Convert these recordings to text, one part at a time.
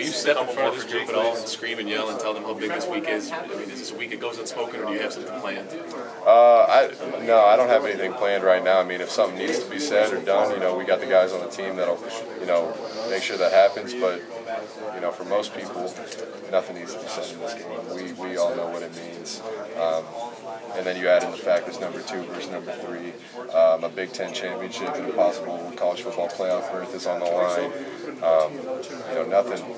you sit in front of this group at all and scream and yell and tell them how big this week is? I mean, is this a week that goes unspoken, or do you have something planned? No, I don't have anything planned right now. I mean, if something needs to be said or done, we got the guys on the team that'll, make sure that happens. But, for most people, nothing needs to be said in this game. We all know what it means. And then you add in the fact it's number 2 versus number 3. A Big Ten championship and a possible college football playoff berth is on the line.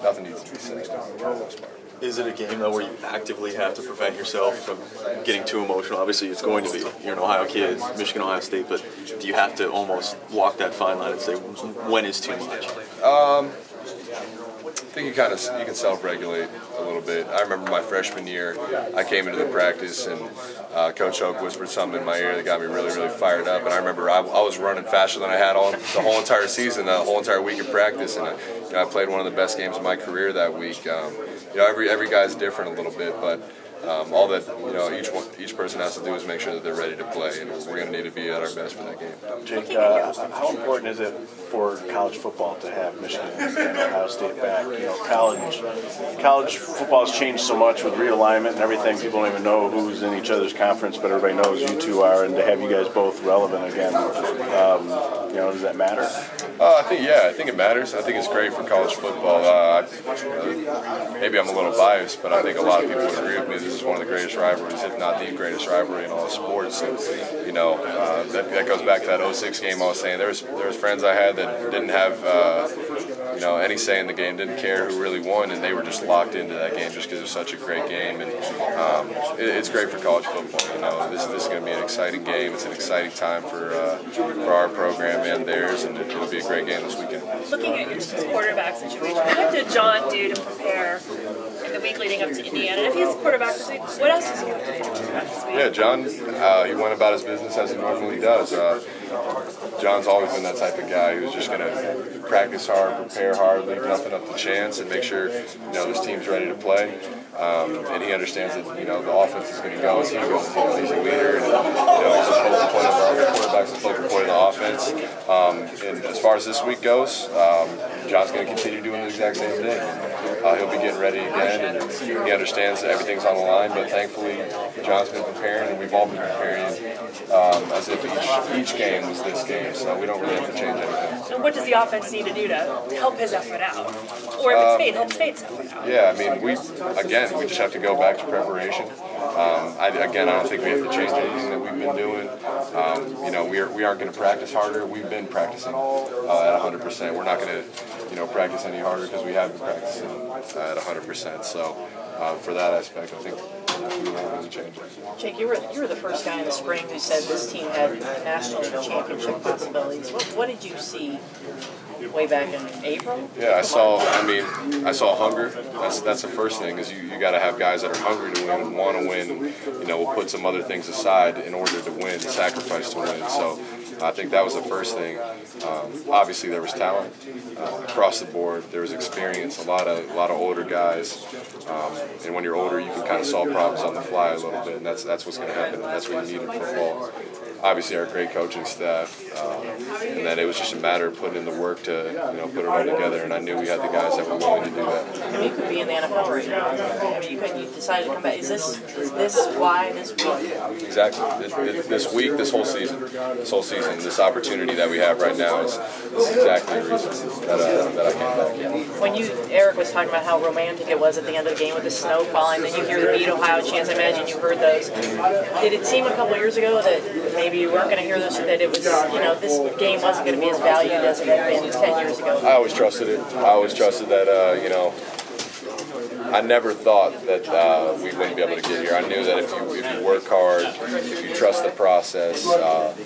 Nothing needs to be said for the most part. Is it a game, though, where you actively have to prevent yourself from getting too emotional? Obviously, it's going to be. You're an Ohio kid, Michigan, Ohio State, but do you have to almost walk that fine line and say, when is too much? I think you can self-regulate a little bit. I remember my freshman year, I came into the practice and Coach Hoke whispered something in my ear that got me really, really fired up. And I remember I was running faster than I had all the whole entire season, the whole entire week of practice, and I played one of the best games of my career that week. Every guy's different a little bit, but all that each person has to do is make sure that they're ready to play, and we're going to need to be at our best for that game. Jake, how important is it for college football to have Michigan and Ohio State back? College football has changed so much with realignment and everything. People don't even know who's in each other's conference, but everybody knows you two are, and to have you guys both relevant again, does that matter? I think it matters. I think it's great for college football. Maybe I'm a little biased, but I think a lot of people would agree with me. This is one of the greatest rivalries, if not the greatest rivalry in all of sports. And that goes back to that 06 game I was saying. There was friends I had that didn't have any say in the game, didn't care who really won, and they were just locked into that game just because it was such a great game. And it's great for college football. This is going to be an exciting game. It's an exciting time for our program and theirs, and it'll be a great game this weekend. Looking at your quarterback situation, what did John do to prepare in the week leading up to Indiana? And if he's quarterback this week, what else does he have to do to prepare this week? Yeah, John, he went about his business as he normally does. John's always been that type of guy who's just going to practice hard, prepare hard, leave nothing up to chance, and make sure this team's ready to play. And he understands that the offense is going to go as he goes. He's a leader, and he's a focal point of our quarterback's a focal point of the offense. And as far as this week goes, John's going to continue doing the exact same thing. He'll be getting ready again, and he understands that everything's on the line. But thankfully, John's been preparing, and we've all been preparing as if each game was this game. So we don't really have to change anything. And what does the offense need to do to help his effort out? Or if it's Spade, help Spade's effort out? Yeah, I mean, we just have to go back to preparation. I don't think we have to change anything that we've been doing. We aren't going to practice harder. We've been practicing at 100%. We're not going to, practice any harder because we have been practicing at 100%. So for that aspect, I think we won't really change it. Jake, you were the first guy in the spring who said this team had national championship possibilities. What did you see way back in April? Yeah, I saw hunger. That's the first thing, is you got to have guys that are hungry to win and want to win, and will put some other things aside in order to win, sacrifice to win. So I think that was the first thing. Obviously, there was talent across the board. There was experience, a lot of older guys, and when you're older, you can kind of solve problems on the fly a little bit, and that's what's going to happen. That's what you need in football. Obviously, our great coaching staff, and then it was just a matter of putting in the work to put it all together. And I knew we had the guys that were willing to do that. I mean, you could be in the NFL right now. I mean, you decided to come back. Is this why this week? Exactly. This week, this whole season, this opportunity that we have right now is exactly the reason that I came back. When Eric was talking about how romantic it was at the end of the game with the snow falling, then you hear the Beat Ohio chants. I imagine you heard those. Did it seem a couple years ago that maybe you weren't going to hear this, that it was, this game wasn't going to be as valued as it had been 10 years ago? I always trusted it. I always trusted that, I never thought that we wouldn't be able to get here. I knew that if you work hard, if you trust the process, and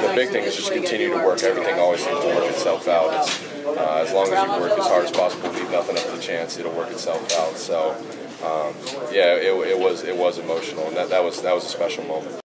the big thing is just continue to work. Everything always seems to work itself out. As long as you work as hard as possible, leave nothing up to the chance, it'll work itself out. So, it was emotional, and that was a special moment.